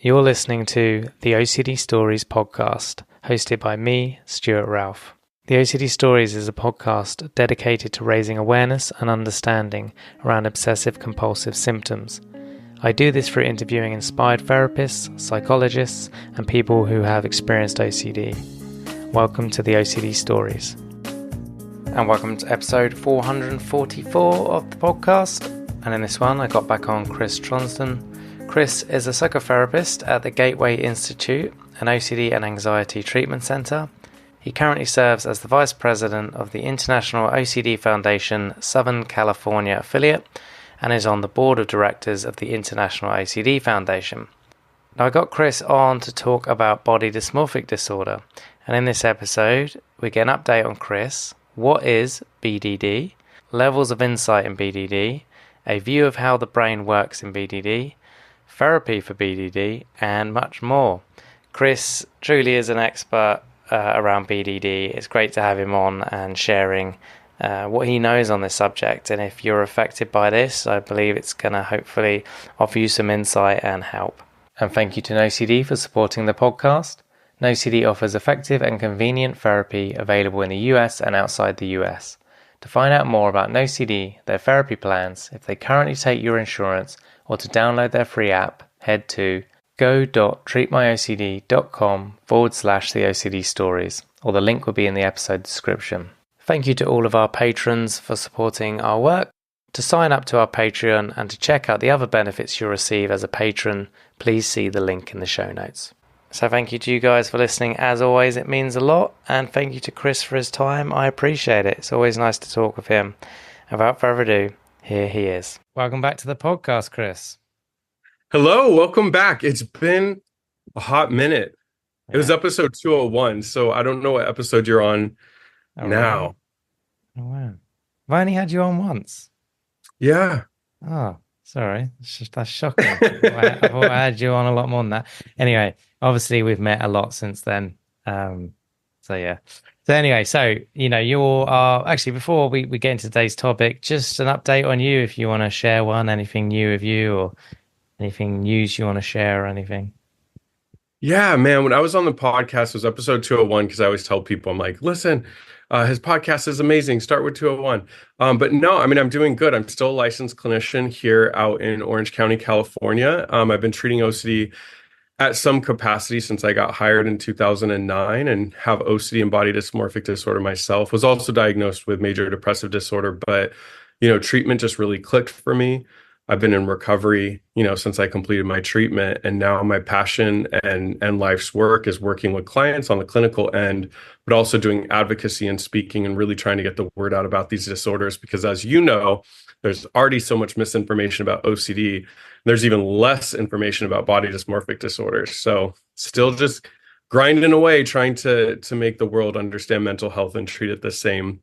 You're listening to the OCD Stories podcast, hosted by me, Stuart Ralph. The OCD Stories is a podcast dedicated to raising awareness and understanding around obsessive-compulsive symptoms. I do this through interviewing inspired therapists, psychologists, and people who have experienced OCD. Welcome to the OCD Stories. And welcome to episode 444 of the podcast. And in this one, I got back on Chris Trondsen. Chris is a psychotherapist at the Gateway Institute, an OCD and anxiety treatment centre. He currently serves as the Vice President of the International OCD Foundation Southern California affiliate and is on the Board of Directors of the International OCD Foundation. Now, I got Chris on to talk about body dysmorphic disorder, and in this episode, we get an update on Chris, what is BDD, levels of insight in BDD, a view of how the brain works in BDD, therapy for BDD, and much more. Chris truly is an expert around BDD. It's great to have him on and sharing what he knows on this subject. And if you're affected by this, I believe it's going to hopefully offer you some insight and help. And thank you to NoCD for supporting the podcast. NoCD offers effective and convenient therapy available in the US and outside the US. To find out more about NoCD, their therapy plans, if they currently take your insurance, or to download their free app, head to go.treatmyocd.com/the OCD stories, or the link will be in the episode description. Thank you to all of our patrons for supporting our work. To sign up to our Patreon and to check out the other benefits you'll receive as a patron, please see the link in the show notes. So thank you to you guys for listening. As always, it means a lot. And thank you to Chris for his time. I appreciate it. It's always nice to talk with him. Without further ado, here he is. Welcome back to the podcast, Chris. Hello, welcome back. It's been a hot minute. It was episode 201, so I don't know what episode you're on now. Right. Oh, wow. I've only had you on once. Yeah. Oh, sorry. That's shocking. I thought I had you on a lot more than that. Anyway, obviously we've met a lot since then. So yeah. So anyway, you're actually, before we get into today's topic, just an update on you if you want to share anything new with you or anything news you want to share or anything. Yeah, man. When I was on the podcast, it was episode 201, because I always tell people, I'm like, listen, his podcast is amazing. Start with 201. But no, I mean, I'm doing good. I'm still a licensed clinician here out in Orange County, California. I've been treating OCD at some capacity since I got hired in 2009 and have OCD and body dysmorphic disorder myself. Was also diagnosed with major depressive disorder, but, treatment just really clicked for me. I've been in recovery, since I completed my treatment. And now my passion and life's work is working with clients on the clinical end, but also doing advocacy and speaking and really trying to get the word out about these disorders. Because as you know, there's already so much misinformation about OCD. There's even less information about body dysmorphic disorders. So still just grinding away, trying to make the world understand mental health and treat it the same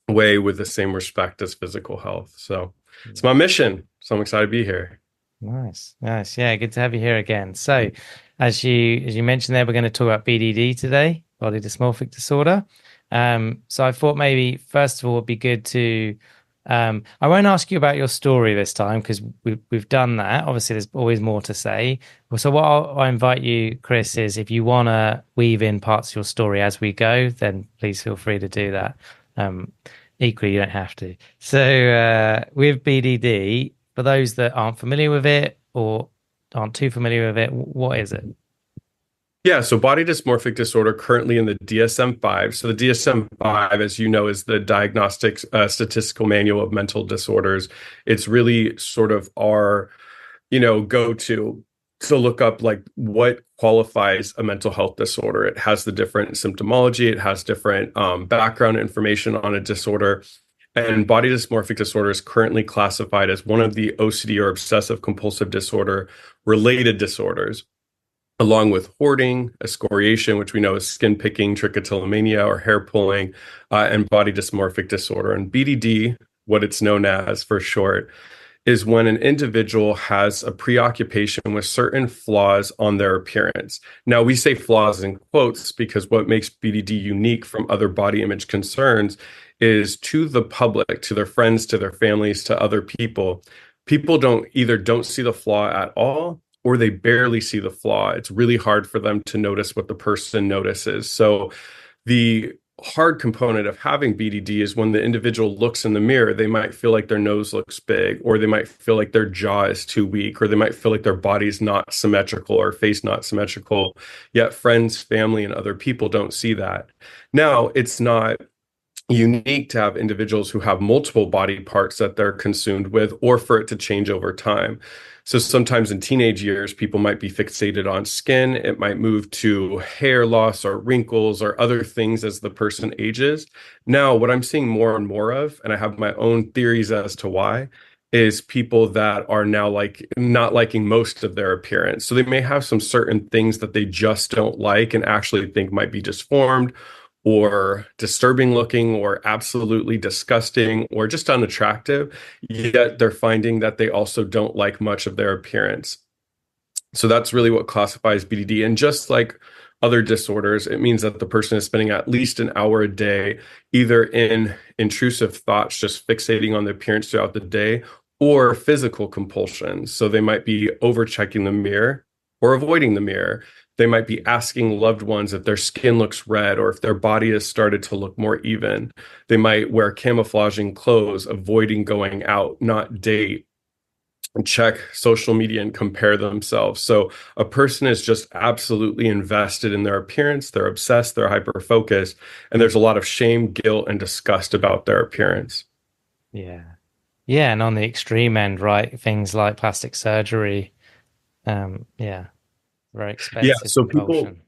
way with the same respect as physical health. So it's my mission. So I'm excited to be here. Nice. Yeah, good to have you here again. So as you mentioned there, we're going to talk about BDD today, body dysmorphic disorder. So I thought maybe first of all it'd be good to I won't ask you about your story this time because we've done that. Obviously, there's always more to say. So what I invite you, Chris, is if you want to weave in parts of your story as we go, then please feel free to do that. Equally, you don't have to. So with BDD, for those that aren't familiar with it or aren't too familiar with it, what is it? Yeah, so body dysmorphic disorder currently in the DSM-5. So the DSM-5, as you know, is the Diagnostic Statistical Manual of Mental Disorders. It's really sort of our, go-to to look up like what qualifies a mental health disorder. It has the different symptomology. It has different background information on a disorder. And body dysmorphic disorder is currently classified as one of the OCD or obsessive compulsive disorder related disorders, along with hoarding, excoriation, which we know is skin picking, trichotillomania or hair pulling, and body dysmorphic disorder. And BDD, what it's known as for short, is when an individual has a preoccupation with certain flaws on their appearance. Now, we say flaws in quotes because what makes BDD unique from other body image concerns is to the public, to their friends, to their families, to other people. People don't see the flaw at all, or they barely see the flaw. It's really hard for them to notice what the person notices. So the hard component of having BDD is when the individual looks in the mirror, they might feel like their nose looks big, or they might feel like their jaw is too weak, or they might feel like their body's not symmetrical or face not symmetrical. Yet friends, family, and other people don't see that. Now, it's not unique to have individuals who have multiple body parts that they're consumed with, or for it to change over time. So sometimes in teenage years, people might be fixated on skin. It might move to hair loss or wrinkles or other things as the person ages. Now, what I'm seeing more and more of, and I have my own theories as to why, is people that are now like not liking most of their appearance. So they may have some certain things that they just don't like and actually think might be disformed or disturbing looking or absolutely disgusting or just unattractive, yet they're finding that they also don't like much of their appearance. So that's really what classifies BDD. And just like other disorders, it means that the person is spending at least an hour a day, either in intrusive thoughts, just fixating on the appearance throughout the day, or physical compulsions. So they might be over checking the mirror or avoiding the mirror. They might be asking loved ones if their skin looks red or if their body has started to look more even. They might wear camouflaging clothes, avoiding going out, not date, and check social media and compare themselves. So a person is just absolutely invested in their appearance. They're obsessed, they're hyper focused, and there's a lot of shame, guilt, and disgust about their appearance. Yeah. Yeah. And on the extreme end, right? Things like plastic surgery. Yeah. Very Yeah, expensive so people compulsion.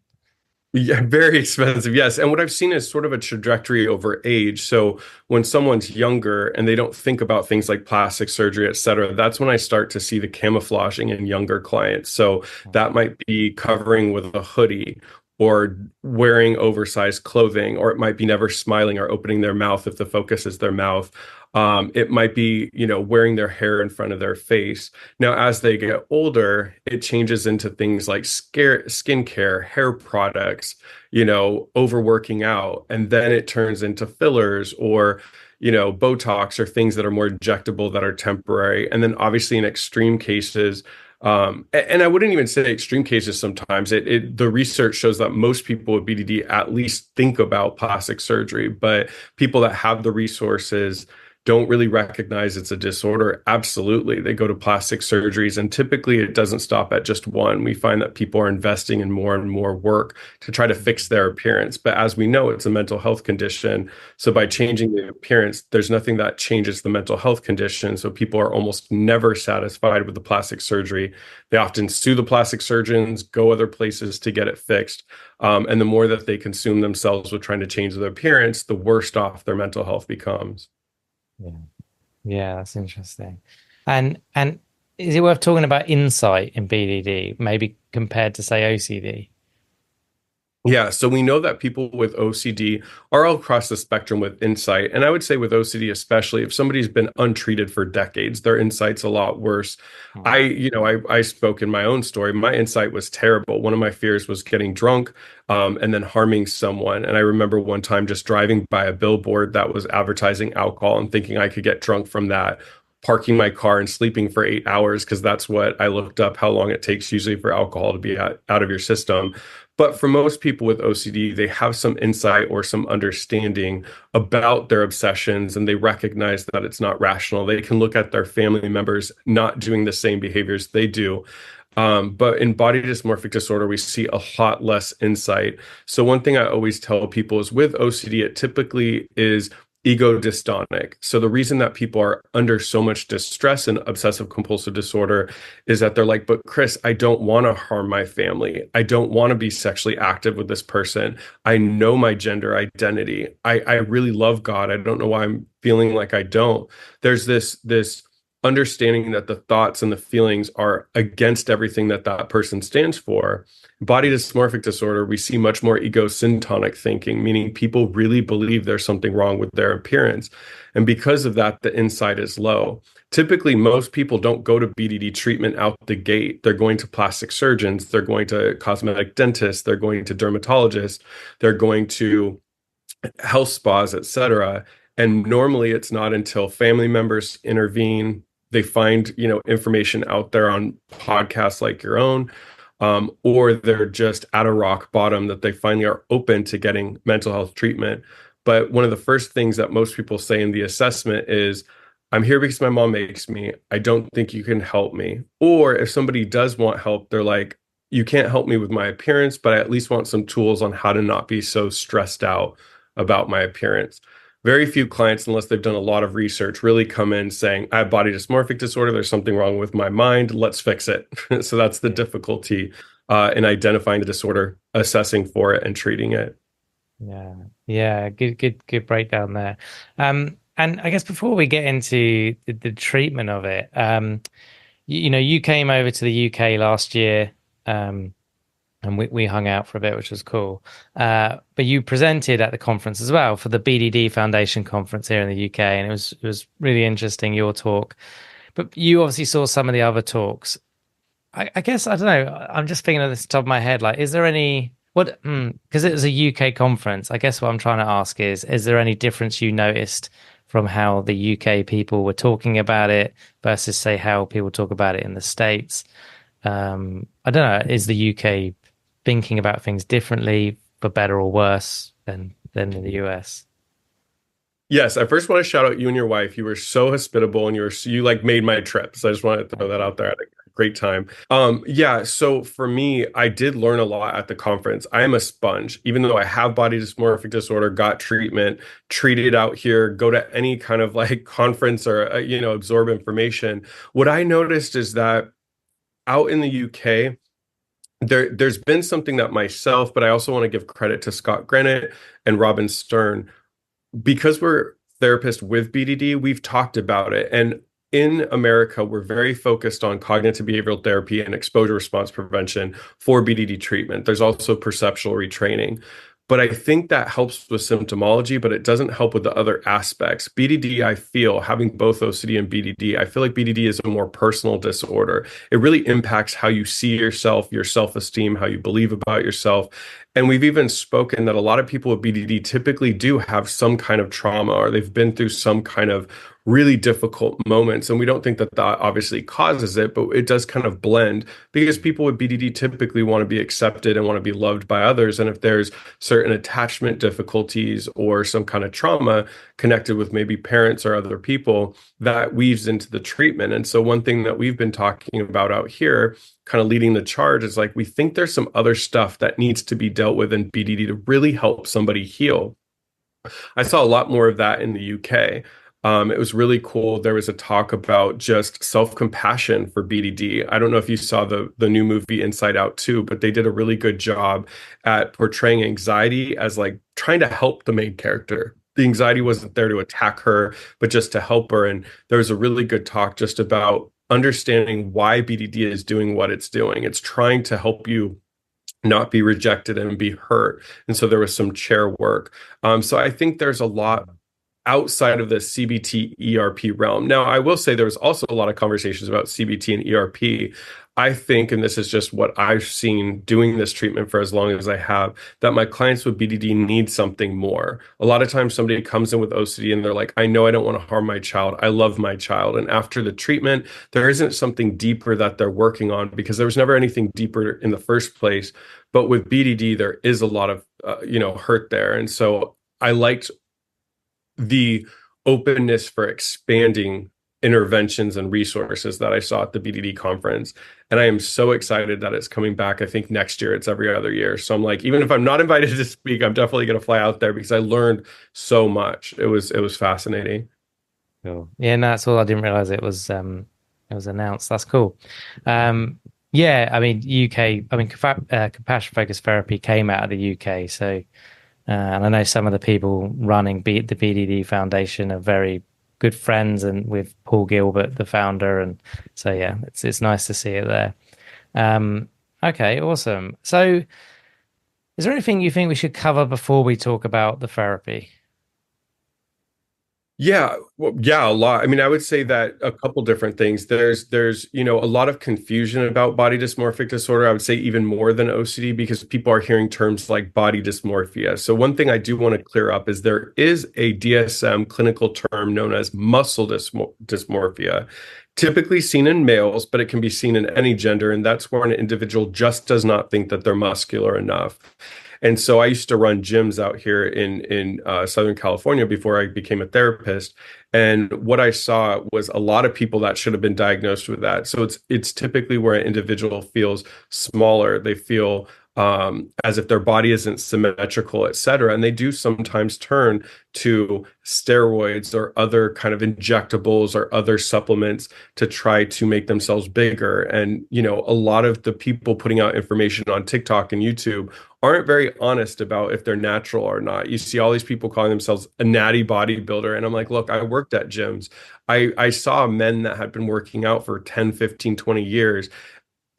Yeah, very expensive. Yes. And what I've seen is sort of a trajectory over age. So when someone's younger and they don't think about things like plastic surgery, et cetera, that's when I start to see the camouflaging in younger clients. So that might be covering with a hoodie or wearing oversized clothing, or it might be never smiling or opening their mouth if the focus is their mouth. It might be, wearing their hair in front of their face. Now, as they get older, it changes into things like skincare, hair products, overworking out. And then it turns into fillers or, Botox or things that are more injectable that are temporary. And then obviously in extreme cases, and I wouldn't even say extreme cases sometimes. The research shows that most people with BDD at least think about plastic surgery, but people that have the resources don't really recognize it's a disorder. Absolutely. They go to plastic surgeries, and typically it doesn't stop at just one. We find that people are investing in more and more work to try to fix their appearance. But as we know, it's a mental health condition. So by changing the appearance, there's nothing that changes the mental health condition. So people are almost never satisfied with the plastic surgery. They often sue the plastic surgeons, go other places to get it fixed. And the more that they consume themselves with trying to change their appearance, the worse off their mental health becomes. Yeah. Yeah, that's interesting. And is it worth talking about insight in BDD, maybe compared to say OCD? Yeah, so we know that people with OCD are all across the spectrum with insight. And I would say with OCD, especially if somebody's been untreated for decades, their insight's a lot worse. Hmm. I spoke in my own story. My insight was terrible. One of my fears was getting drunk, and then harming someone. And I remember one time just driving by a billboard that was advertising alcohol and thinking I could get drunk from that, parking my car and sleeping for 8 hours because that's what I looked up how long it takes usually for alcohol to be out of your system. But for most people with OCD, they have some insight or some understanding about their obsessions, and they recognize that it's not rational. They can look at their family members not doing the same behaviors they do. But in body dysmorphic disorder, we see a lot less insight. So one thing I always tell people is with OCD, it typically is ego dystonic. So the reason that people are under so much distress in obsessive compulsive disorder is that they're like, but Chris, I don't want to harm my family. I don't want to be sexually active with this person. I know my gender identity. I really love God. I don't know why I'm feeling like I don't. There's this understanding that the thoughts and the feelings are against everything that that person stands for. Body dysmorphic disorder, we see much more egosyntonic thinking, meaning people really believe there's something wrong with their appearance. And because of that, the insight is low. Typically, most people don't go to BDD treatment out the gate. They're going to plastic surgeons, they're going to cosmetic dentists, they're going to dermatologists, they're going to health spas, etc. And normally it's not until family members intervene, they find, information out there on podcasts like your own, or they're just at a rock bottom that they finally are open to getting mental health treatment. But one of the first things that most people say in the assessment is, I'm here because my mom makes me. I don't think you can help me. Or if somebody does want help, they're like, you can't help me with my appearance, but I at least want some tools on how to not be so stressed out about my appearance. Very few clients, unless they've done a lot of research, really come in saying, I have body dysmorphic disorder. There's something wrong with my mind. Let's fix it. So that's the difficulty in identifying the disorder, assessing for it, and treating it. Yeah, yeah, good breakdown there. And I guess before we get into the treatment of it, you came over to the UK last year, and we hung out for a bit, which was cool. But you presented at the conference as well for the BDD Foundation conference here in the UK, and it was really interesting, your talk. But you obviously saw some of the other talks. I guess I don't know. I'm just thinking of this top of my head. Like, is there any what? Because it was a UK conference. I guess what I'm trying to ask is there any difference you noticed from how the UK people were talking about it versus, say, how people talk about it in the States? I don't know. Is the UK thinking about things differently, for better or worse, than in the US? Yes, I first want to shout out you and your wife. You were so hospitable, and you like made my trip. So I just wanted to throw that out there. I had a great time. Yeah, so for me, I did learn a lot at the conference. I am a sponge, even though I have body dysmorphic disorder, got treatment, treated out here, go to any kind of like conference or absorb information. What I noticed is that out in the UK, there's been something that myself, but I also want to give credit to Scott Grennett and Robin Stern, because we're therapists with BDD, we've talked about it. And in America, we're very focused on cognitive behavioral therapy and exposure response prevention for BDD treatment. There's also perceptual retraining. But I think that helps with symptomology, but it doesn't help with the other aspects. BDD, I feel, having both OCD and BDD, I feel like BDD is a more personal disorder. It really impacts how you see yourself, your self-esteem, how you believe about yourself. And we've even spoken that a lot of people with BDD typically do have some kind of trauma, or they've been through some kind of really difficult moments. And we don't think that that obviously causes it, but it does kind of blend, because people with BDD typically want to be accepted and want to be loved by others. And if there's certain attachment difficulties or some kind of trauma connected with maybe parents or other people, that weaves into the treatment. And so one thing that we've been talking about out here, kind of leading the charge, is like, we think there's some other stuff that needs to be dealt with in BDD to really help somebody heal. I saw a lot more of that in the UK. It was really cool. There was a talk about just self-compassion for BDD. I don't know if you saw the new movie Inside Out 2, but they did a really good job at portraying anxiety as like trying to help the main character. The anxiety wasn't there to attack her, but just to help her. And there was a really good talk just about understanding why BDD is doing what it's doing. It's trying to help you not be rejected and be hurt. And so there was some chair work. So I think there's a lot outside of the CBT ERP realm. Now, I will say there was also a lot of conversations about CBT and ERP. I think, and this is just what I've seen doing this treatment for as long as I have, that my clients with BDD need something more. A lot of times somebody comes in with OCD and they're like, I know I don't want to harm my child. I love my child. And after the treatment, there isn't something deeper that they're working on, because there was never anything deeper in the first place. But with BDD, there is a lot of, hurt there. And so I liked the openness for expanding interventions and resources that I saw at the BDD conference. And I am so excited that it's coming back. I think next year it's every other year. So I'm like, even if I'm not invited to speak, I'm definitely going to fly out there, because I learned so much. It was fascinating. Cool. Yeah, no, that's all. I didn't realize it was announced. That's cool. Yeah, I mean, UK, I mean, compassion focused therapy came out of the UK. So, and I know some of the people running the BDD Foundation are very good friends and with Paul Gilbert, the founder. And so, yeah, it's nice to see it there. Okay, awesome. So is there anything you think we should cover before we talk about the therapy? Yeah, well, yeah, a lot. I mean, I would say that a couple different things. There's a lot of confusion about body dysmorphic disorder. I would say even more than OCD, because people are hearing terms like body dysmorphia. So one thing I do want to clear up is there is a DSM clinical term known as muscle dysmorphia. typically seen in males, but it can be seen in any gender. And that's where an individual just does not think that they're muscular enough. And so I used to run gyms out here in Southern California before I became a therapist. And what I saw was a lot of people that should have been diagnosed with that. So it's typically where an individual feels smaller. They feel as if their body isn't symmetrical, et cetera. And they do sometimes turn to steroids or other kind of injectables or other supplements to try to make themselves bigger. And, a lot of the people putting out information on TikTok and YouTube aren't very honest about if they're natural or not. You see all these people calling themselves a natty bodybuilder. And I'm like, look, I worked at gyms. I saw men that had been working out for 10, 15, 20 years.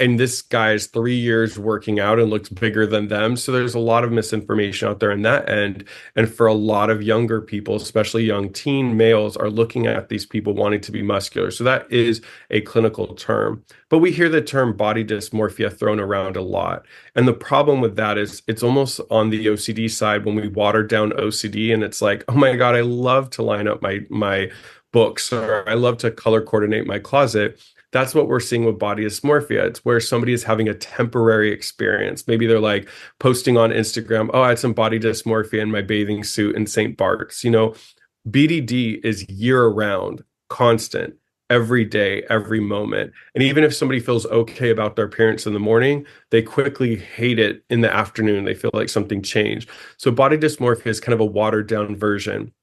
And this guy's 3 years working out and looks bigger than them. So there's a lot of misinformation out there in that end. And for a lot of younger people, especially young teen males, are looking at these people wanting to be muscular. So that is a clinical term. But we hear the term body dysmorphia thrown around a lot. And the problem with that is it's almost on the OCD side when we water down OCD and it's like, oh my God, I love to line up my books, or I love to color coordinate my closet. That's what we're seeing with body dysmorphia. It's where somebody is having a temporary experience. Maybe they're like posting on Instagram, oh, I had some body dysmorphia in my bathing suit in St. Bart's. BDD is year round, constant, every day, every moment. And even if somebody feels okay about their appearance in the morning, they quickly hate it in the afternoon. They feel like something changed. So body dysmorphia is kind of a watered down version.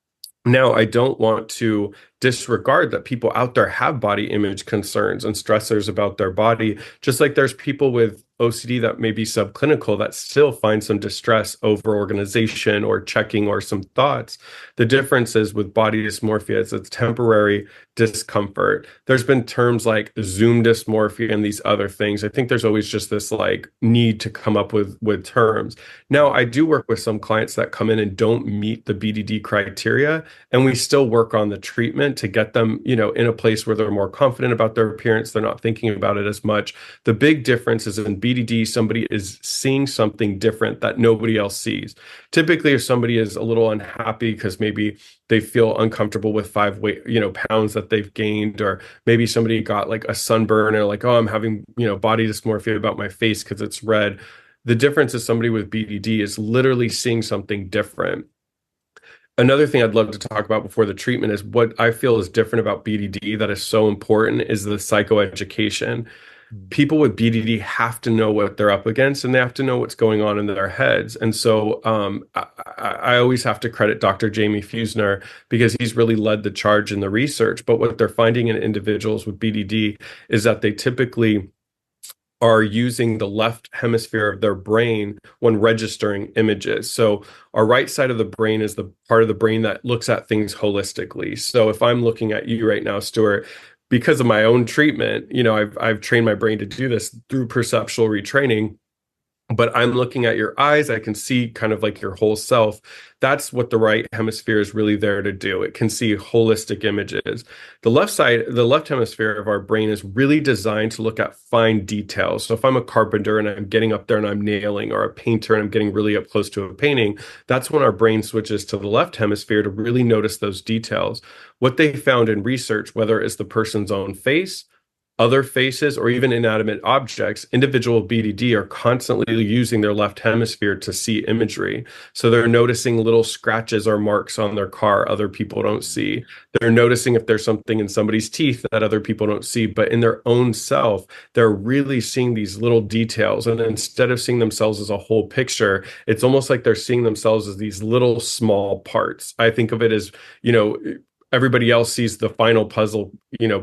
Now, I don't want to disregard that people out there have body image concerns and stressors about their body, just like there's people with OCD that may be subclinical that still find some distress over organization or checking or some thoughts. The difference is with body dysmorphia, it's temporary discomfort. There's been terms like Zoom dysmorphia and these other things. I think there's always just this like need to come up with terms. Now, I do work with some clients that come in and don't meet the BDD criteria, and we still work on the treatment to get them, in a place where they're more confident about their appearance. They're not thinking about it as much. The big difference is in BDD, somebody is seeing something different that nobody else sees. Typically, if somebody is a little unhappy because maybe they feel uncomfortable with pounds that they've gained, or maybe somebody got like a sunburn or like, oh, I'm having, body dysmorphia about my face because it's red. The difference is somebody with BDD is literally seeing something different. Another thing I'd love to talk about before the treatment is what I feel is different about BDD that is so important is the psychoeducation. People with BDD have to know what they're up against, and they have to know what's going on in their heads. And so I always have to credit Dr. Jamie Fusner because he's really led the charge in the research. But what they're finding in individuals with BDD is that they typically are using the left hemisphere of their brain when registering images. So our right side of the brain is the part of the brain that looks at things holistically. So if I'm looking at you right now, Stuart, because of my own treatment, I've trained my brain to do this through perceptual retraining. But I'm looking at your eyes, I can see kind of like your whole self. That's what the right hemisphere is really there to do. It can see holistic images. The left hemisphere of our brain is really designed to look at fine details. So if I'm a carpenter and I'm getting up there and I'm nailing, or a painter and I'm getting really up close to a painting, that's when our brain switches to the left hemisphere to really notice those details. What they found in research, whether it's the person's own face, other faces, or even inanimate objects, individual BDD are constantly using their left hemisphere to see imagery. So they're noticing little scratches or marks on their car other people don't see. They're noticing if there's something in somebody's teeth that other people don't see, but in their own self, they're really seeing these little details. And instead of seeing themselves as a whole picture, it's almost like they're seeing themselves as these little small parts. I think of it as, everybody else sees the final puzzle,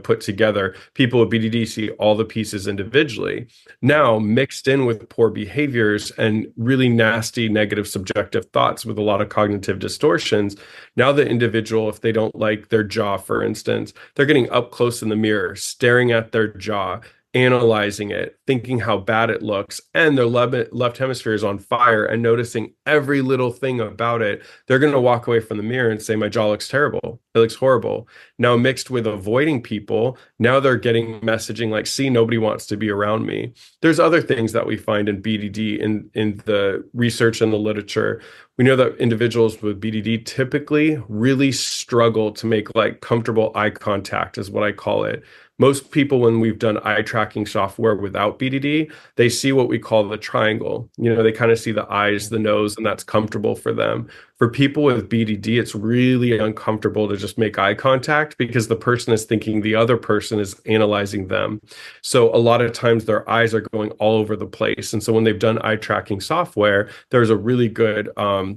put together. People with BDD see all the pieces individually. Now, mixed in with poor behaviors and really nasty negative subjective thoughts with a lot of cognitive distortions, now the individual, if they don't like their jaw, for instance, they're getting up close in the mirror, staring at their jaw, analyzing it, thinking how bad it looks, and their left hemisphere is on fire and noticing every little thing about it. They're going to walk away from the mirror and say, my jaw looks terrible. It looks horrible. Now, mixed with avoiding people, Now they're getting messaging like, see, nobody wants to be around me. There's other things that we find in BDD in the research and the literature. We know that individuals with BDD typically really struggle to make like comfortable eye contact, is what I call it. Most people, when we've done eye tracking software without BDD, they see what we call the triangle. They kind of see the eyes, the nose, and that's comfortable for them. For people with BDD, it's really uncomfortable to just make eye contact because the person is thinking the other person is analyzing them. So a lot of times their eyes are going all over the place. And so when they've done eye tracking software, there's a really good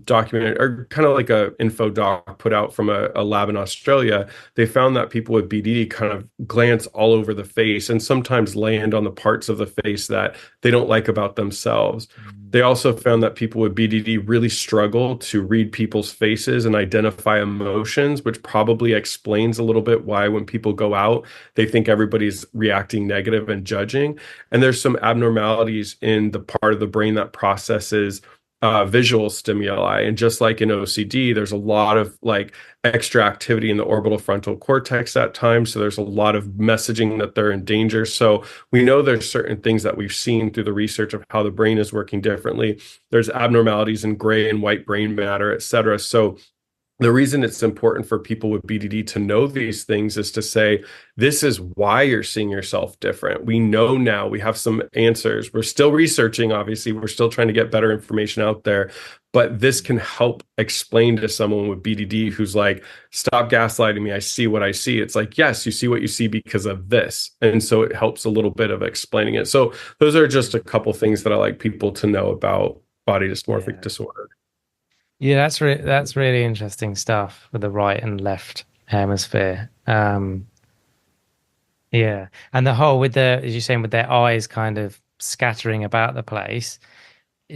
document, or kind of like a info doc put out from a lab in Australia. They found that people with BDD kind of glance all over the face and sometimes land on the parts of the face that they don't like about themselves. They also found that people with BDD really struggle to read people's faces and identify emotions, which probably explains a little bit why when people go out, they think everybody's reacting negative and judging. And there's some abnormalities in the part of the brain that processes visual stimuli. And just like in OCD, there's a lot of like extra activity in the orbital frontal cortex at times. So there's a lot of messaging that they're in danger. So we know there's certain things that we've seen through the research of how the brain is working differently. There's abnormalities in gray and white brain matter, et cetera. So the reason it's important for people with BDD to know these things is to say, this is why you're seeing yourself different. We know now, we have some answers. We're still researching, obviously. We're still trying to get better information out there. But this can help explain to someone with BDD who's like, stop gaslighting me. I see what I see. It's like, yes, you see what you see because of this. And so it helps a little bit of explaining it. So those are just a couple things that I like people to know about body dysmorphic disorder. Yeah, that's really interesting stuff with the right and left hemisphere. Yeah, and the whole with the, as you're saying, with their eyes kind of scattering about the place,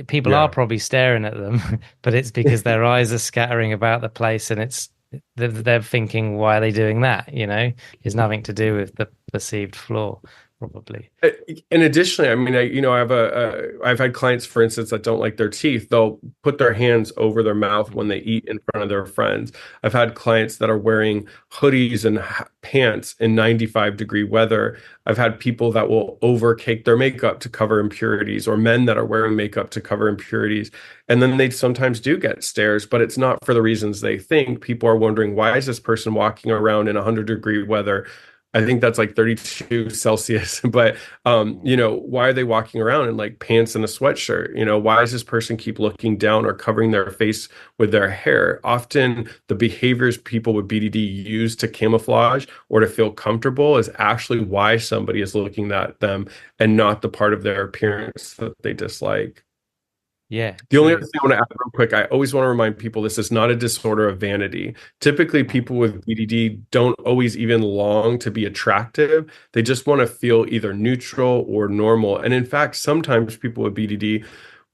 people are Yeah. probably staring at them, but it's because their eyes are scattering about the place, and they're thinking, why are they doing that? It's nothing to do with the perceived flaw, probably. And additionally, I mean, I've had clients, for instance, that don't like their teeth. They'll put their hands over their mouth when they eat in front of their friends. I've had clients that are wearing hoodies and pants in 95-degree weather. I've had people that will overcake their makeup to cover impurities, or men that are wearing makeup to cover impurities. And then they sometimes do get stares, but it's not for the reasons they think. People are wondering, why is this person walking around in 100-degree weather? I think that's like 32 Celsius, but why are they walking around in like pants and a sweatshirt? Why does this person keep looking down or covering their face with their hair? Often the behaviors people with BDD use to camouflage or to feel comfortable is actually why somebody is looking at them and not the part of their appearance that they dislike. Yeah, The only true. other thing I want to add real quick, I always want to remind people this is not a disorder of vanity. Typically, people with BDD don't always even long to be attractive. They just want to feel either neutral or normal. And in fact, sometimes people with BDD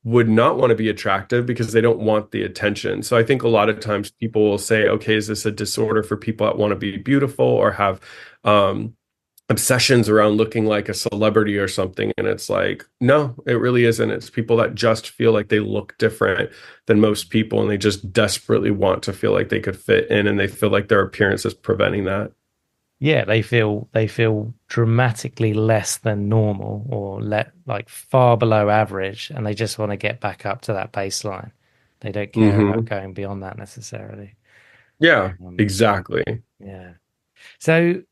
would not want to be attractive because they don't want the attention. So I think a lot of times people will say, okay, is this a disorder for people that want to be beautiful or have obsessions around looking like a celebrity or something? And it's like, no, it really isn't. It's people that just feel like they look different than most people, and they just desperately want to feel like they could fit in, and they feel like their appearance is preventing that. Yeah, they feel dramatically less than normal, or like far below average, and they just want to get back up to that baseline. They don't care about Hmm. going beyond that necessarily. Yeah, Um, exactly. yeah. So,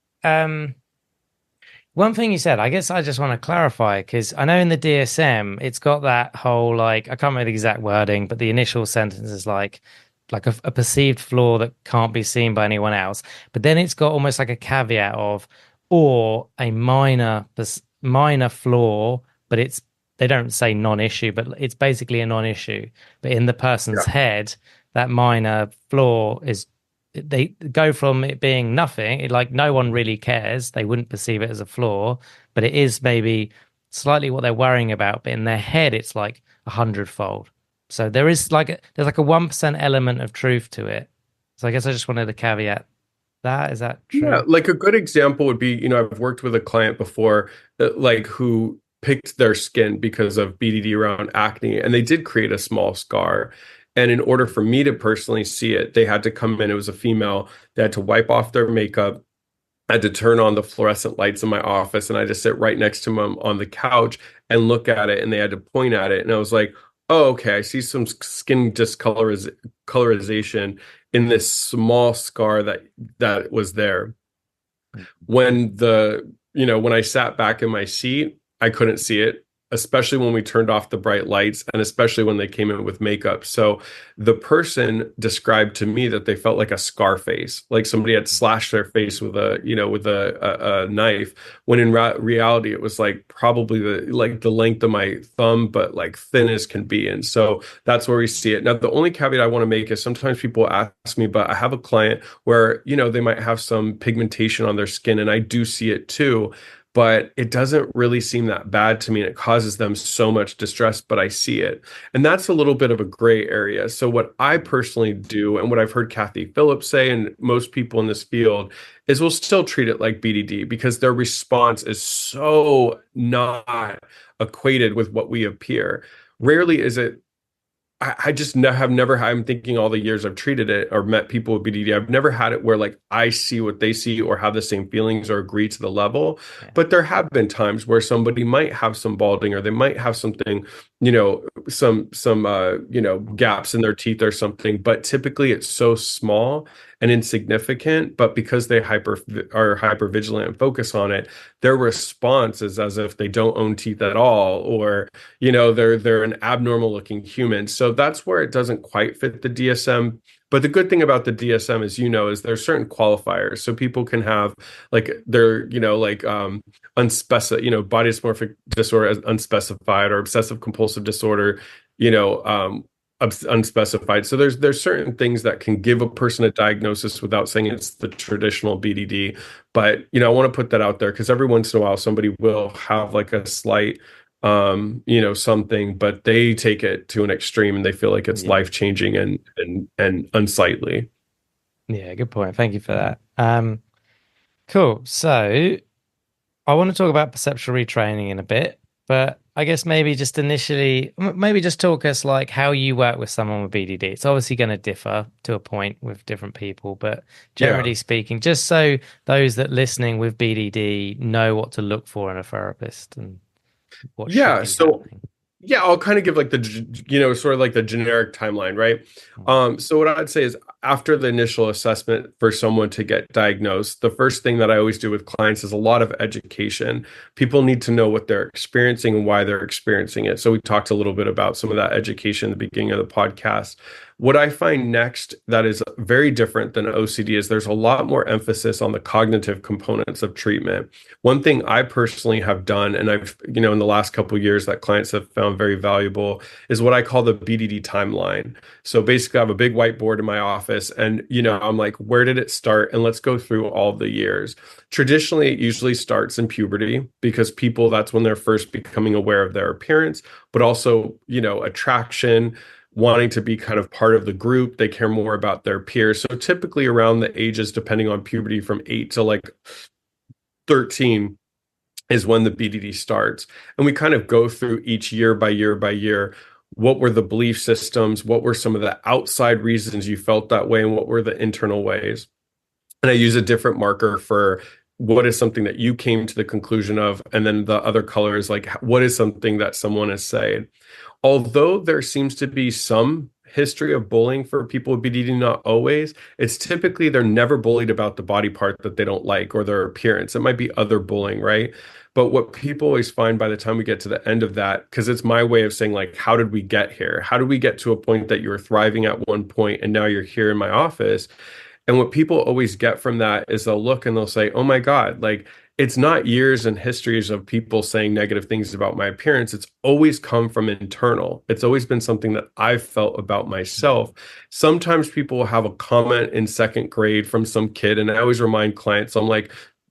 one thing you said, I guess I just want to clarify, because I know in the DSM it's got that whole, like, I can't remember the exact wording, but the initial sentence is like a perceived flaw that can't be seen by anyone else. But then it's got almost like a caveat of, or a minor flaw, but they don't say non-issue, but it's basically a non-issue. But in the person's Yeah. head, that minor flaw is, they go from it being nothing, like no one really cares, they wouldn't perceive it as a flaw, but it is maybe slightly what they're worrying about, but in their head it's like 100-fold. So there's like a 1% element of truth to it. So I guess I just wanted to caveat that. Is that Yeah, true? like a good example would be, I've worked with a client before, like who picked their skin because of BDD around acne, and they did create a small scar. And in order for me to personally see it, they had to come in, it was a female, they had to wipe off their makeup, I had to turn on the fluorescent lights in my office, and I just sit right next to them on the couch and look at it, and they had to point at it. And I was like, oh, okay, I see some skin discolorization in this small scar that was there. When I sat back in my seat, I couldn't see it, especially when we turned off the bright lights and especially when they came in with makeup. So the person described to me that they felt like a scar face, like somebody had slashed their face with a knife, when in reality it was like probably the length of my thumb, but like thin as can be. And so that's where we see it. Now, the only caveat I want to make is sometimes people ask me, but I have a client where, they might have some pigmentation on their skin, and I do see it too, but it doesn't really seem that bad to me, and it causes them so much distress, but I see it. And that's a little bit of a gray area. So what I personally do, and what I've heard Kathy Phillips say, and most people in this field, is we'll still treat it like BDD because their response is so not equated with what we appear. Rarely is it. I just have never had, I'm thinking all the years I've treated it or met people with BDD, I've never had it where like I see what they see or have the same feelings or agree to the level. Yeah. But there have been times where somebody might have some balding, or they might have something, gaps in their teeth or something. But typically it's so small and insignificant. But because they are hyper vigilant and focus on it, their response is as if they don't own teeth at all, or they're an abnormal looking human. So that's where it doesn't quite fit the DSM. But the good thing about the DSM is there's certain qualifiers. So people can have like unspecified, body dysmorphic disorder as unspecified, or obsessive compulsive disorder, you know, um, unspecified. So there's certain things that can give a person a diagnosis without saying it's the traditional BDD. But I want to put that out there because every once in a while somebody will have like a slight something, but they take it to an extreme and they feel like it's Yeah. life-changing and unsightly. Yeah, good point. Thank you for that. Cool. So I want to talk about perceptual retraining in a bit, but I guess maybe just initially, maybe just talk us like how you work with someone with BDD. It's obviously going to differ to a point with different people, but generally Yeah. speaking, just so those that listening with BDD know what to look for in a therapist and what should Yeah. be So happening. yeah, I'll kind of give like sort of like the generic timeline, right? So what I'd say is after the initial assessment for someone to get diagnosed, the first thing that I always do with clients is a lot of education. People need to know what they're experiencing and why they're experiencing it. So we talked a little bit about some of that education at the beginning of the podcast. What I find next that is very different than OCD is there's a lot more emphasis on the cognitive components of treatment. One thing I personally have done, and I've, in the last couple of years that clients have found very valuable, is what I call the BDD timeline. So basically, I have a big whiteboard in my office, and, I'm like, where did it start? And let's go through all the years. Traditionally, it usually starts in puberty because people, that's when they're first becoming aware of their appearance, but also, attraction, wanting to be kind of part of the group. They care more about their peers. So typically around the ages, depending on puberty, from 8 to like 13 is when the BDD starts. And we kind of go through each year by year by year. What were the belief systems? What were some of the outside reasons you felt that way? And what were the internal ways? And I use a different marker for what is something that you came to the conclusion of. And then the other color is like, what is something that someone is saying? Although there seems to be some history of bullying for people with BDD, not always, it's typically they're never bullied about the body part that they don't like or their appearance. It might be other bullying, right? But what people always find by the time we get to the end of that, because it's my way of saying, like, how did we get here? How did we get to a point that you were thriving at one point and now you're here in my office? And what people always get from that is they'll look and they'll say, oh my God, like it's not years and histories of people saying negative things about my appearance. It's always come from internal. It's always been something that I've felt about myself. Sometimes people will have a comment in second grade from some kid. And I always remind clients, I'm like,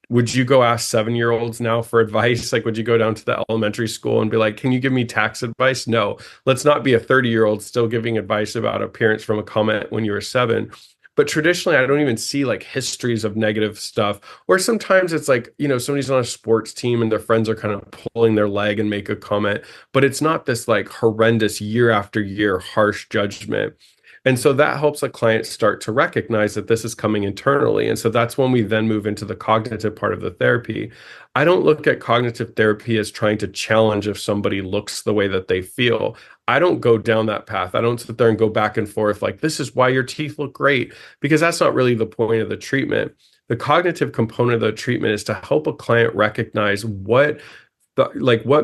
would you go ask 7-year-olds now for advice? Like, would you go down to the elementary school and be like, can you give me tax advice? No, let's not be a 30-year-old still giving advice about appearance from a comment when you were 7. But traditionally, I don't even see like histories of negative stuff. Or sometimes it's like, somebody's on a sports team and their friends are kind of pulling their leg and make a comment, but it's not this like horrendous year after year harsh judgment. And so that helps a client start to recognize that this is coming internally. And so that's when we then move into the cognitive part of the therapy. I don't look at cognitive therapy as trying to challenge if somebody looks the way that they feel. I don't go down that path. I don't sit there and go back and forth like, this is why your teeth look great, because that's not really the point of the treatment. The cognitive component of the treatment is to help a client recognize what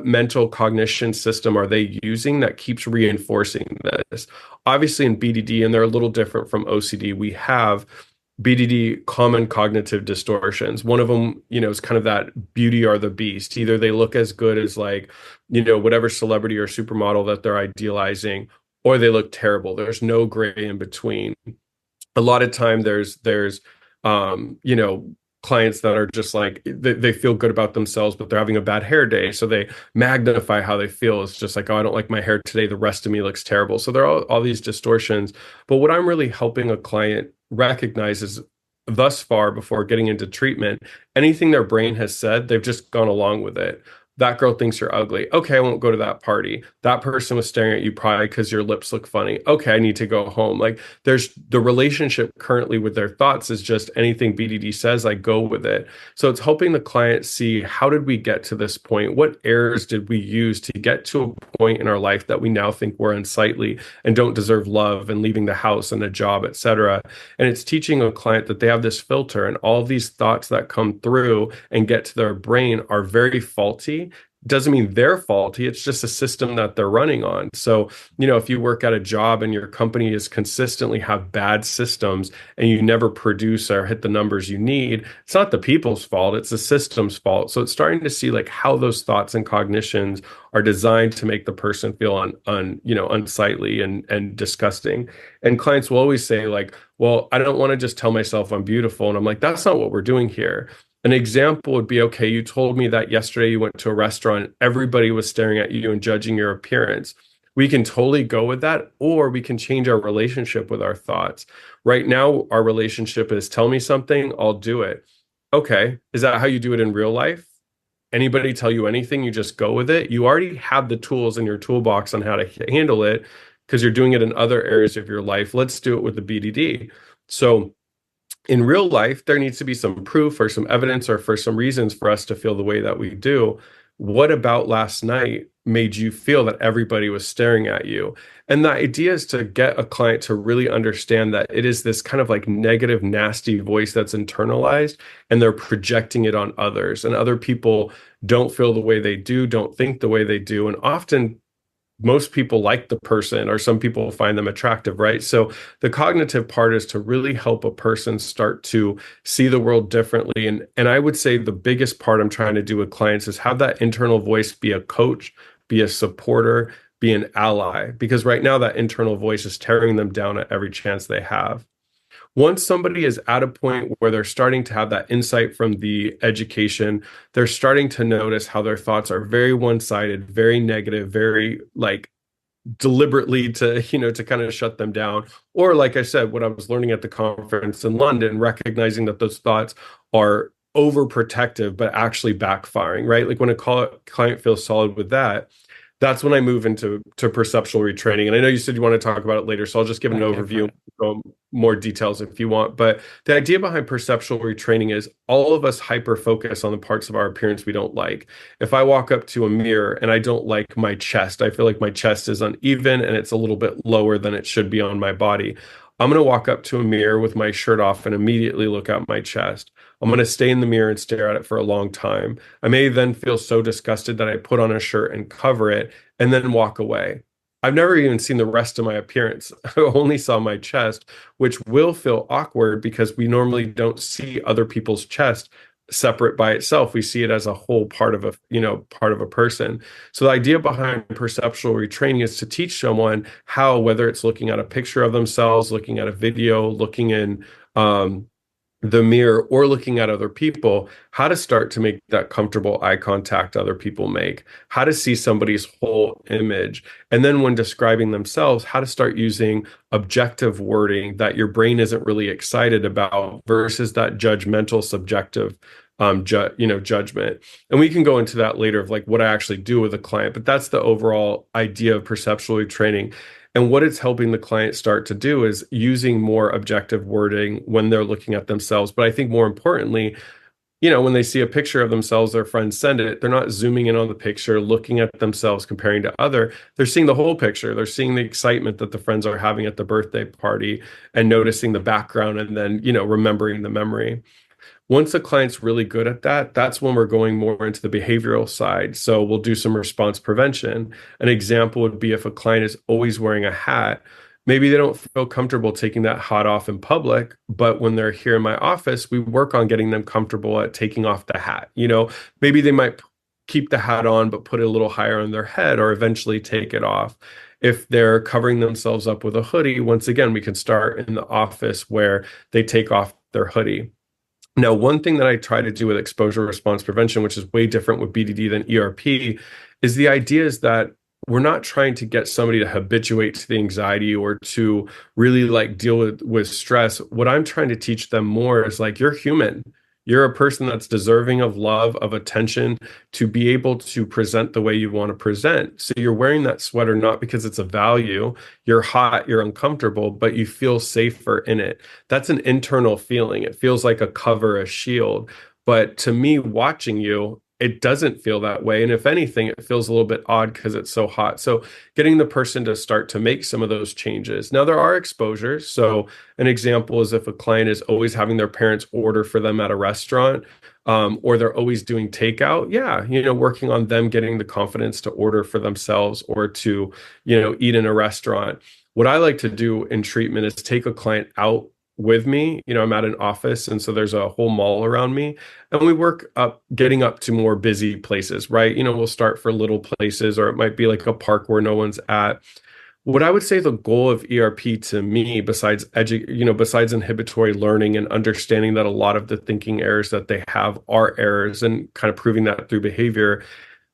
mental cognition system are they using that keeps reinforcing this. Obviously in BDD, and they're a little different from OCD, we have BDD, common cognitive distortions. One of them, is kind of that beauty or the beast. Either they look as good as whatever celebrity or supermodel that they're idealizing, or they look terrible. There's no gray in between. A lot of time there's clients that are just like they feel good about themselves, but they're having a bad hair day, so they magnify how they feel. It's just like, oh, I don't like my hair today, the rest of me looks terrible. So there are all these distortions. But what I'm really helping a client recognize is, thus far before getting into treatment, anything their brain has said, they've just gone along with it. That girl thinks you're ugly. Okay, I won't go to that party. That person was staring at you probably because your lips look funny. Okay, I need to go home. Like, there's the relationship currently with their thoughts is just anything BDD says, I go with it. So it's helping the client see, how did we get to this point? What errors did we use to get to a point in our life that we now think we're unsightly and don't deserve love and leaving the house and a job, etc. And it's teaching a client that they have this filter, and all these thoughts that come through and get to their brain are very faulty. Doesn't mean they're faulty. It's just a system that they're running on. So, if you work at a job and your company is consistently have bad systems and you never produce or hit the numbers you need, it's not the people's fault. It's the system's fault. So it's starting to see like how those thoughts and cognitions are designed to make the person feel unsightly and disgusting. And clients will always say like, well, I don't want to just tell myself I'm beautiful. And I'm like, that's not what we're doing here. An example would be, okay, you told me that yesterday you went to a restaurant, everybody was staring at you and judging your appearance. We can totally go with that, or we can change our relationship with our thoughts. Right now, our relationship is, tell me something, I'll do it. Okay, is that how you do it in real life? Anybody tell you anything, you just go with it? You already have the tools in your toolbox on how to handle it because you're doing it in other areas of your life. Let's do it with the BDD. So in real life, there needs to be some proof or some evidence or for some reasons for us to feel the way that we do. What about last night made you feel that everybody was staring at you? And the idea is to get a client to really understand that it is this kind of like negative, nasty voice that's internalized, and they're projecting it on others. And other people don't feel the way they do, don't think the way they do. And often most people like the person, or some people find them attractive, right? So the cognitive part is to really help a person start to see the world differently. And I would say the biggest part I'm trying to do with clients is have that internal voice be a coach, be a supporter, be an ally, because right now that internal voice is tearing them down at every chance they have. Once somebody is at a point where they're starting to have that insight from the education, they're starting to notice how their thoughts are very one-sided, very negative, very like deliberately to kind of shut them down. Or like I said, what I was learning at the conference in London, recognizing that those thoughts are overprotective, but actually backfiring, right? Like when a client feels solid with that, that's when I move into perceptual retraining. And I know you said you want to talk about it later, so I'll just give an overview, more details if you want. But the idea behind perceptual retraining is all of us hyper focus on the parts of our appearance we don't like. If I walk up to a mirror and I don't like my chest, I feel like my chest is uneven and it's a little bit lower than it should be on my body, I'm going to walk up to a mirror with my shirt off and immediately look at my chest. I'm going to stay in the mirror and stare at it for a long time. I may then feel so disgusted that I put on a shirt and cover it and then walk away. I've never even seen the rest of my appearance. I only saw my chest, which will feel awkward because we normally don't see other people's chest separate by itself. We see it as a whole part of a person. So the idea behind perceptual retraining is to teach someone how, whether it's looking at a picture of themselves, looking at a video, looking in the mirror, or looking at other people, how to start to make that comfortable eye contact other people make, how to see somebody's whole image. And then when describing themselves, how to start using objective wording that your brain isn't really excited about versus that judgmental, subjective judgment. And we can go into that later of like what I actually do with a client, but that's the overall idea of perceptual retraining. And what it's helping the client start to do is using more objective wording when they're looking at themselves. But I think more importantly, when they see a picture of themselves, their friends send it, they're not zooming in on the picture, looking at themselves, comparing to other. They're seeing the whole picture. They're seeing the excitement that the friends are having at the birthday party and noticing the background and then, remembering the memory. Once a client's really good at that, that's when we're going more into the behavioral side. So we'll do some response prevention. An example would be if a client is always wearing a hat, maybe they don't feel comfortable taking that hat off in public, but when they're here in my office, we work on getting them comfortable at taking off the hat. Maybe they might keep the hat on, but put it a little higher on their head or eventually take it off. If they're covering themselves up with a hoodie, once again, we can start in the office where they take off their hoodie. Now, one thing that I try to do with exposure response prevention, which is way different with BDD than ERP, is the idea is that we're not trying to get somebody to habituate to the anxiety or to really like deal with stress. What I'm trying to teach them more is like, you're human. You're a person that's deserving of love, of attention, to be able to present the way you want to present. So you're wearing that sweater not because it's a value, you're hot, you're uncomfortable, but you feel safer in it. That's an internal feeling. It feels like a cover, a shield. But to me, watching you, it doesn't feel that way. And if anything, it feels a little bit odd because it's so hot. So getting the person to start to make some of those changes. Now, there are exposures. So an example is if a client is always having their parents order for them at a restaurant, or they're always doing takeout. Yeah, working on them getting the confidence to order for themselves or to, eat in a restaurant. What I like to do in treatment is take a client out with me. I'm at an office, and so there's a whole mall around me, and we work up getting up to more busy places, right? We'll start for little places, or it might be like a park where no one's at. What I would say the goal of ERP to me, besides besides inhibitory learning and understanding that a lot of the thinking errors that they have are errors and kind of proving that through behavior,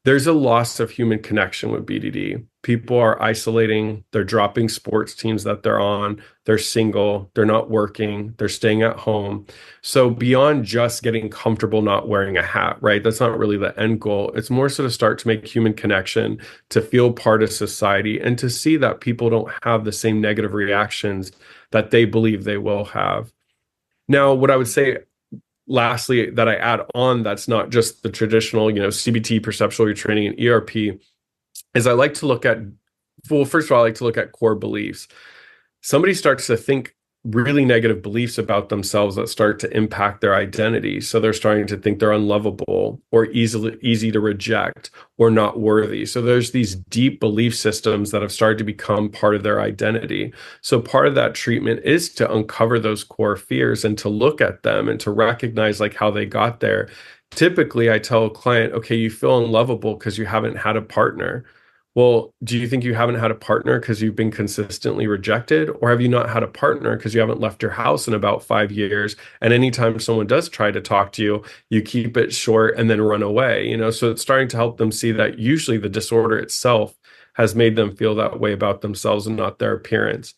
there's a loss of human connection with BDD. People are isolating, they're dropping sports teams that they're on, they're single, they're not working, they're staying at home. So beyond just getting comfortable not wearing a hat, right? That's not really the end goal. It's more so to start to make human connection, to feel part of society, and to see that people don't have the same negative reactions that they believe they will have. Now, what I would say lastly that I add on that's not just the traditional, CBT, perceptual retraining, and ERP, is I like to look at, well, first of all, I like to look at core beliefs. Somebody starts to think really negative beliefs about themselves that start to impact their identity. So they're starting to think they're unlovable or easy to reject or not worthy. So there's these deep belief systems that have started to become part of their identity. So part of that treatment is to uncover those core fears and to look at them and to recognize like how they got there. Typically, I tell a client, okay, you feel unlovable because you haven't had a partner. Well, do you think you haven't had a partner because you've been consistently rejected? Or have you not had a partner because you haven't left your house in about 5 years? And anytime someone does try to talk to you, you keep it short and then run away, So it's starting to help them see that usually the disorder itself has made them feel that way about themselves and not their appearance.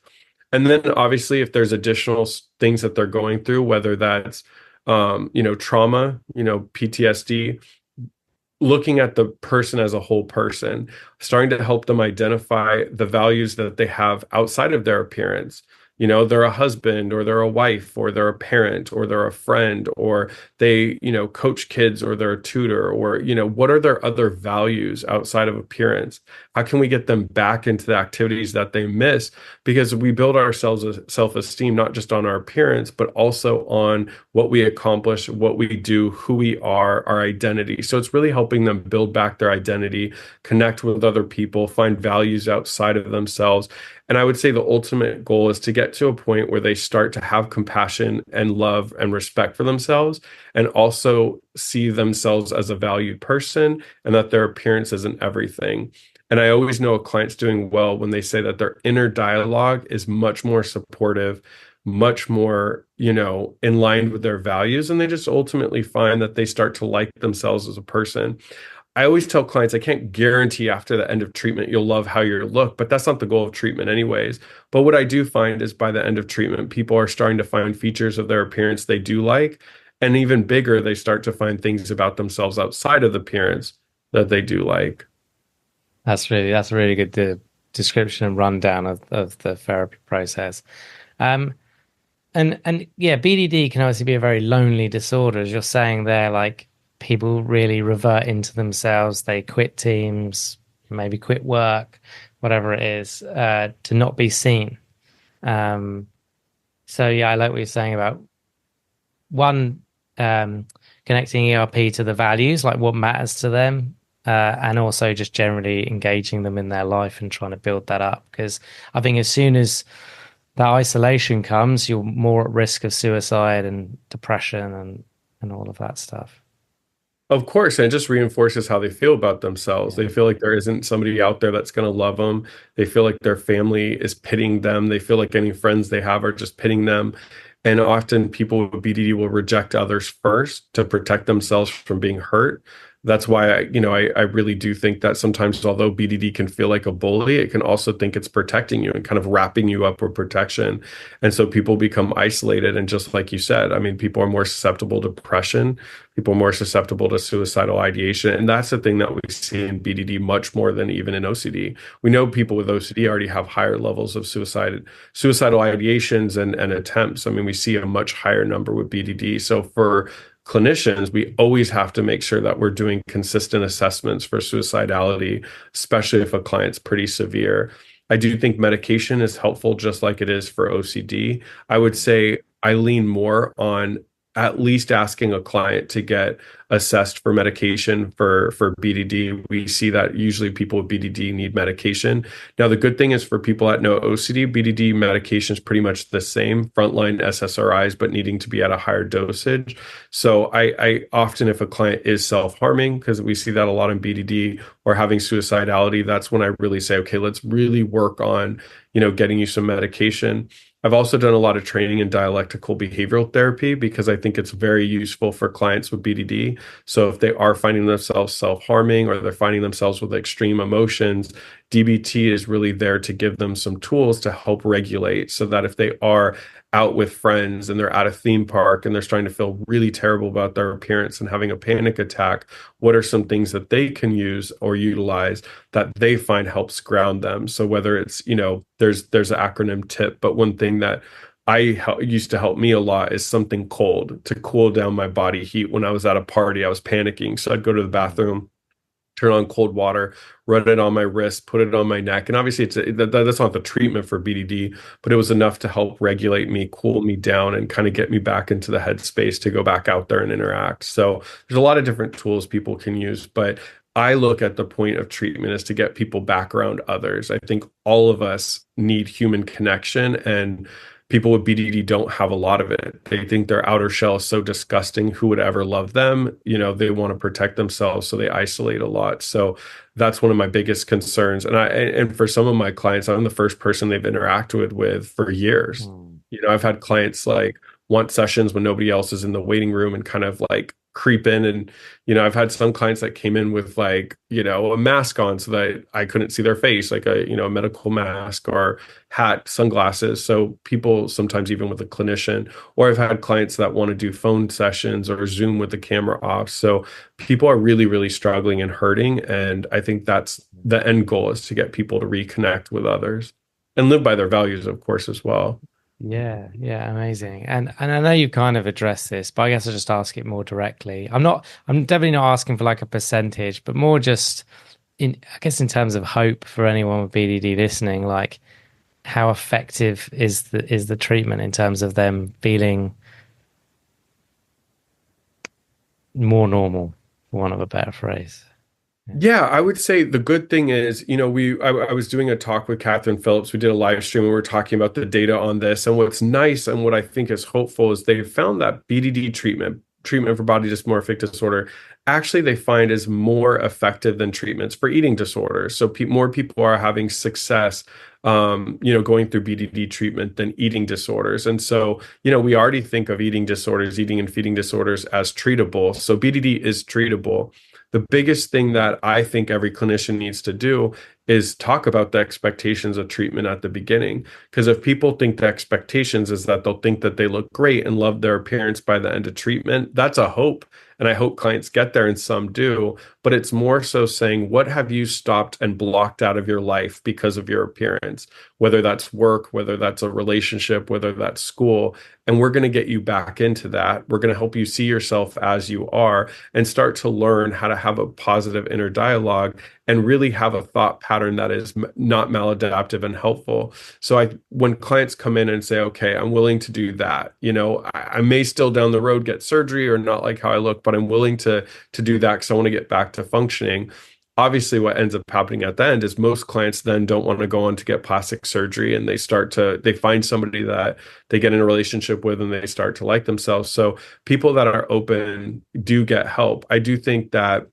And then obviously, if there's additional things that they're going through, whether that's, trauma, PTSD, looking at the person as a whole person, starting to help them identify the values that they have outside of their appearance. They're a husband or they're a wife or they're a parent or they're a friend or they, coach kids or they're a tutor or, what are their other values outside of appearance? How can we get them back into the activities that they miss? Because we build ourselves a self-esteem, not just on our appearance, but also on what we accomplish, what we do, who we are, our identity. So it's really helping them build back their identity, connect with other people, find values outside of themselves. And I would say the ultimate goal is to get to a point where they start to have compassion and love and respect for themselves and also see themselves as a valued person and that their appearance isn't everything. And I always know a client's doing well when they say that their inner dialogue is much more supportive, much more, in line with their values. And they just ultimately find that they start to like themselves as a person. I always tell clients, I can't guarantee after the end of treatment, you'll love how you look, but that's not the goal of treatment anyways. But what I do find is by the end of treatment, people are starting to find features of their appearance they do like. And even bigger, they start to find things about themselves outside of the appearance that they do like. That's a really good description and rundown of the therapy process. Um, and yeah, BDD can obviously be a very lonely disorder, as you're saying there. Like people really revert into themselves. They quit teams, maybe quit work, whatever it is, to not be seen. Um, so yeah, I like what you're saying about one, connecting ERP to the values, like what matters to them, and also just generally engaging them in their life and trying to build that up. Because I think as soon as that isolation comes, you're more at risk of suicide and depression and all of that stuff. Of course, and it just reinforces how they feel about themselves. Yeah. They feel like there isn't somebody out there that's going to love them. They feel like their family is pitting them. They feel like any friends they have are just pitting them. And often people with BDD will reject others first to protect themselves from being hurt. That's why I really do think that sometimes, although BDD can feel like a bully, it can also think it's protecting you and kind of wrapping you up with protection. And so people become isolated. And just like you said, I mean, people are more susceptible to depression. People are more susceptible to suicidal ideation. And that's the thing that we see in BDD much more than even in OCD. We know people with OCD already have higher levels of suicidal ideations and attempts. I mean, we see a much higher number with BDD. So for clinicians, we always have to make sure that we're doing consistent assessments for suicidality, especially if a client's pretty severe. I do think medication is helpful just like it is for OCD. I would say I lean more on at least asking a client to get assessed for medication for BDD. We see that usually people with BDD need medication. Now, the good thing is for people that know OCD, BDD medication is pretty much the same, frontline SSRIs, but needing to be at a higher dosage. So I often, if a client is self-harming, because we see that a lot in BDD, or having suicidality, that's when I really say, okay, let's really work on, getting you some medication. I've also done a lot of training in dialectical behavioral therapy because I think it's very useful for clients with BDD. So if they are finding themselves self-harming or they're finding themselves with extreme emotions, DBT is really there to give them some tools to help regulate so that if they are out with friends and they're at a theme park and they're starting to feel really terrible about their appearance and having a panic attack, what are some things that they can use or utilize that they find helps ground them? So whether it's, there's an acronym TIP, but one thing that used to help me a lot is something cold to cool down my body heat. When I was at a party, I was panicking. So I'd go to the bathroom, turn on cold water, run it on my wrist, put it on my neck. And obviously that's not the treatment for BDD, but it was enough to help regulate me, cool me down, and kind of get me back into the headspace to go back out there and interact. So there's a lot of different tools people can use, but I look at the point of treatment is to get people back around others. I think all of us need human connection, and people with BDD don't have a lot of it. They think their outer shell is so disgusting. Who would ever love them? They want to protect themselves, so they isolate a lot. So that's one of my biggest concerns. And for some of my clients, I'm the first person they've interacted with for years. Mm. I've had clients like want sessions when nobody else is in the waiting room and kind of like creep in. And I've had some clients that came in with like a mask on so that I couldn't see their face, like a medical mask or hat, sunglasses. So people sometimes even with a clinician, or I've had clients that want to do phone sessions or Zoom with the camera off. So people are really, really struggling and hurting. And I think that's the end goal, is to get people to reconnect with others and live by their values, of course, as well. Yeah, yeah, amazing. And I know you kind of addressed this, but I guess I'll just ask it more directly. I'm definitely not asking for like a percentage, but more just I guess in terms of hope for anyone with BDD listening, like how effective is the treatment in terms of them feeling more normal, for want of a better phrase. Yeah. Yeah, I would say the good thing is, I was doing a talk with Catherine Phillips. We did a live stream and we were talking about the data on this. And what's nice and what I think is hopeful is they found that BDD treatment for body dysmorphic disorder, actually they find is more effective than treatments for eating disorders. So more people are having success, going through BDD treatment than eating disorders. And so, we already think of eating disorders, eating and feeding disorders as treatable. So BDD is treatable. The biggest thing that I think every clinician needs to do is talk about the expectations of treatment at the beginning. Because if people think the expectations is that they'll think that they look great and love their appearance by the end of treatment, that's a hope. And I hope clients get there, and some do. But it's more so saying, what have you stopped and blocked out of your life because of your appearance? Whether that's work, whether that's a relationship, whether that's school. And we're going to get you back into that. We're going to help you see yourself as you are and start to learn how to have a positive inner dialogue and really have a thought pattern that is not maladaptive and helpful. So when clients come in and say, okay, I'm willing to do that, I may still down the road get surgery or not like how I look, but I'm willing to do that because I want to get back to functioning. Obviously, what ends up happening at the end is most clients then don't want to go on to get plastic surgery, and they find somebody that they get in a relationship with and they start to like themselves. So people that are open do get help. I do think that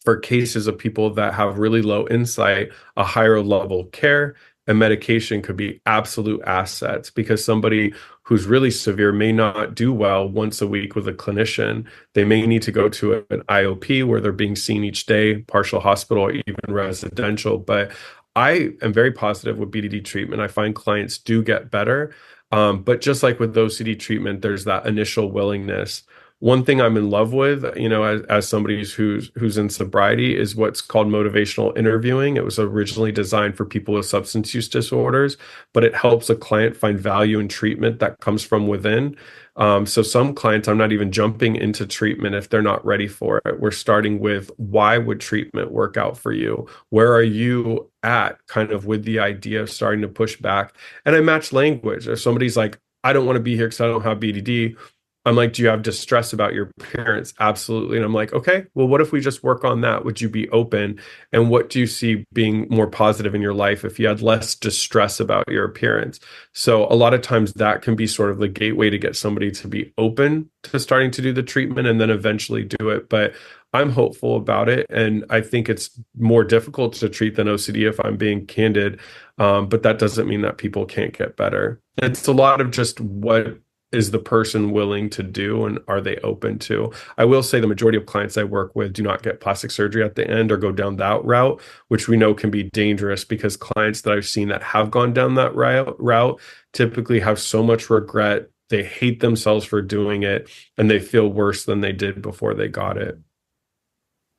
for cases of people that have really low insight, a higher level care and medication could be absolute assets, because somebody who's really severe may not do well once a week with a clinician. They may need to go to an IOP where they're being seen each day, partial hospital, or even residential. But I am very positive with BDD treatment. I find clients do get better. But just like with OCD treatment, there's that initial willingness. One thing I'm in love with, as somebody who's in sobriety, is what's called motivational interviewing. It was originally designed for people with substance use disorders, but it helps a client find value in treatment that comes from within. So some clients, I'm not even jumping into treatment if they're not ready for it. We're starting with, why would treatment work out for you? Where are you at kind of with the idea of starting to push back? And I match language. If somebody's like, I don't want to be here because I don't have BDD. I'm like, do you have distress about your appearance? Absolutely. And I'm like, okay, well, what if we just work on that? Would you be open? And what do you see being more positive in your life if you had less distress about your appearance? So a lot of times that can be sort of the gateway to get somebody to be open to starting to do the treatment and then eventually do it. But I'm hopeful about it. And I think it's more difficult to treat than OCD, if I'm being candid. But that doesn't mean that people can't get better. It's a lot of just what is the person willing to do, and are they open to? I will say the majority of clients I work with do not get plastic surgery at the end or go down that route, which we know can be dangerous, because clients that I've seen that have gone down that route typically have so much regret. They hate themselves for doing it, and they feel worse than they did before they got it.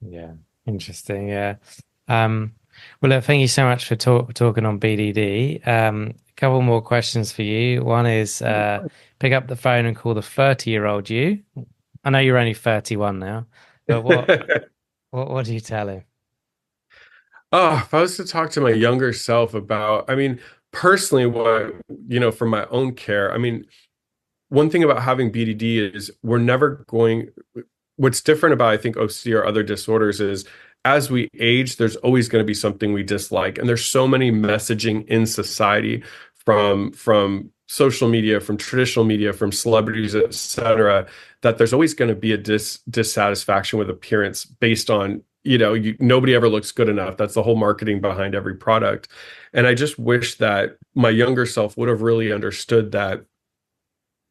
Yeah, interesting. Yeah. Well, look, thank you so much for talking on BDD. A couple more questions for you. One is pick up the phone and call the 30-year-old you. I know you're only 31 now, but what do you tell him? Oh, if I was to talk to my younger self about, personally, from my own care, one thing about having BDD is what's different about, I think, OCD or other disorders is, as we age, there's always going to be something we dislike. And there's so many messaging in society from social media, from traditional media, from celebrities, etc., that there's always going to be a dissatisfaction with appearance based on, nobody ever looks good enough. That's the whole marketing behind every product. And I just wish that my younger self would have really understood that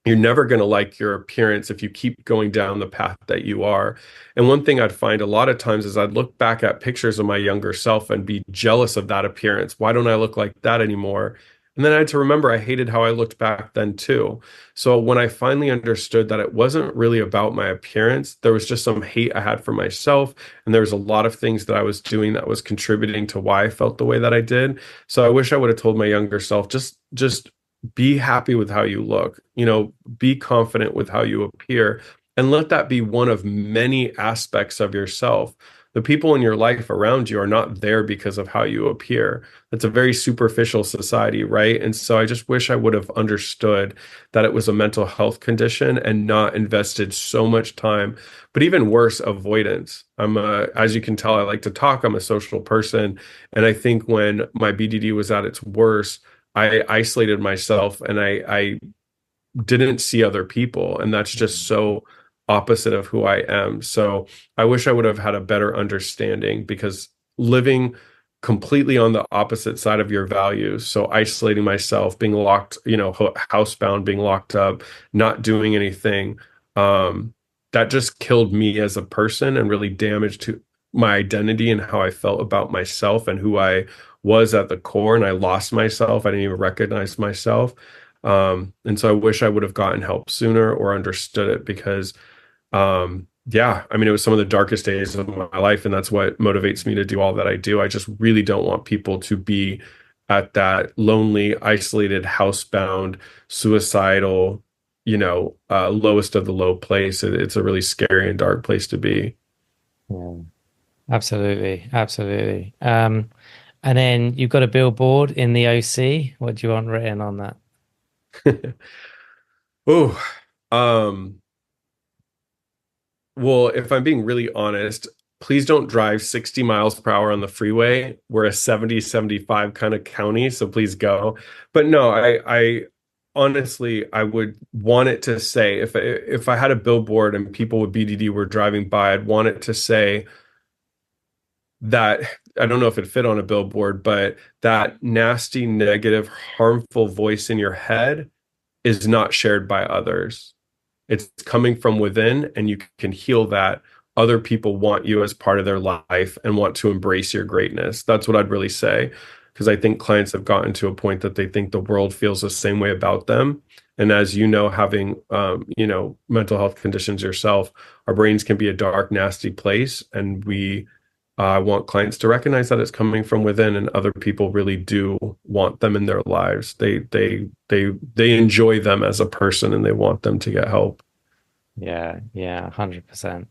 you're never going to like your appearance if you keep going down the path that you are. And one thing I'd find a lot of times is I'd look back at pictures of my younger self and be jealous of that appearance. Why don't I look like that anymore? And then I had to remember I hated how I looked back then too. So when I finally understood that it wasn't really about my appearance, there was just some hate I had for myself. And there was a lot of things that I was doing that was contributing to why I felt the way that I did. So I wish I would have told my younger self, just be happy with how you look, be confident with how you appear, and let that be one of many aspects of yourself. The people in your life around you are not there because of how you appear. That's a very superficial society, right? And so I just wish I would have understood that it was a mental health condition and not invested so much time, but even worse, avoidance. As you can tell, I like to talk. I'm a social person. And I think when my BDD was at its worst, I isolated myself and I didn't see other people. And that's just so opposite of who I am. So I wish I would have had a better understanding, because living completely on the opposite side of your values, so isolating myself, being locked, housebound, being locked up, not doing anything, that just killed me as a person and really damaged my identity and how I felt about myself and who I was at the core, and I lost myself. I didn't even recognize myself. And so I wish I would have gotten help sooner or understood it, because yeah, I mean, it was some of the darkest days of my life, and that's what motivates me to do all that I do. I just really don't want people to be at that lonely, isolated, housebound, suicidal, lowest of the low place. It's a really scary and dark place to be. Yeah. Absolutely, absolutely. And then you've got a billboard in the OC. What do you want written on that? Oh, well, if I'm being really honest, please don't drive 60 miles per hour on the freeway. We're a 70, 75 kind of county, so please go. But no, I honestly, I would want it to say, if I had a billboard and people with BDD were driving by, I'd want it to say that, I don't know if it fit on a billboard, but that nasty, negative, harmful voice in your head is not shared by others. It's coming from within, and you can heal that. Other people want you as part of their life and want to embrace your greatness. That's what I'd really say, because I think clients have gotten to a point that they think the world feels the same way about them. And as you know, having mental health conditions yourself, our brains can be a dark, nasty place, and we want clients to recognize that it's coming from within, and other people really do want them in their lives. They enjoy them as a person, and they want them to get help. Yeah, 100%.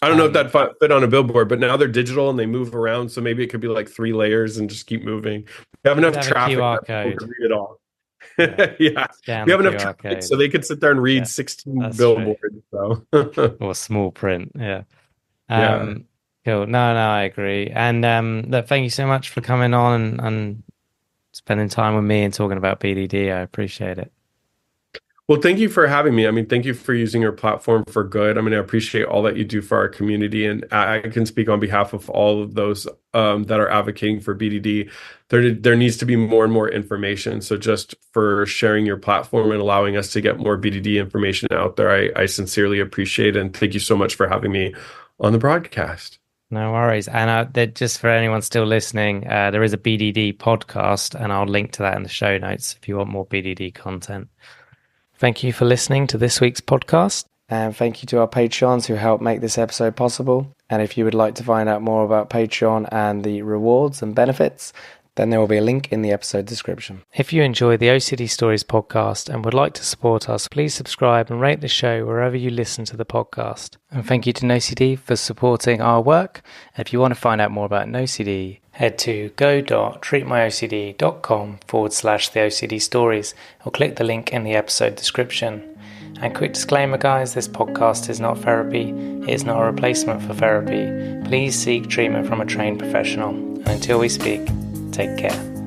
I don't know if that fit on a billboard, but now they're digital and they move around, so maybe it could be like 3 layers and just keep moving. We have enough traffic QR that people code. can read it all. Yeah. Yeah, we have enough traffic, so they could sit there and read 16 billboards. So. Or small print. Yeah. Yeah. Cool. No, I agree. And look, thank you so much for coming on and spending time with me and talking about BDD. I appreciate it. Well, thank you for having me. I mean, thank you for using your platform for good. I mean, I appreciate all that you do for our community, and I can speak on behalf of all of those that are advocating for BDD. There needs to be more and more information. So just for sharing your platform and allowing us to get more BDD information out there, I sincerely appreciate it. And thank you so much for having me on the broadcast. No worries. And just for anyone still listening, there is a BDD podcast, and I'll link to that in the show notes if you want more BDD content. Thank you for listening to this week's podcast. And thank you to our Patreons who helped make this episode possible. And if you would like to find out more about Patreon and the rewards and benefits, then there will be a link in the episode description. If you enjoy the OCD Stories podcast and would like to support us, please subscribe and rate the show wherever you listen to the podcast. And thank you to NoCD for supporting our work. And if you want to find out more about NoCD, head to go.treatmyocd.com/the OCD Stories or click the link in the episode description. And quick disclaimer, guys, this podcast is not therapy. It is not a replacement for therapy. Please seek treatment from a trained professional. And until we speak, take care.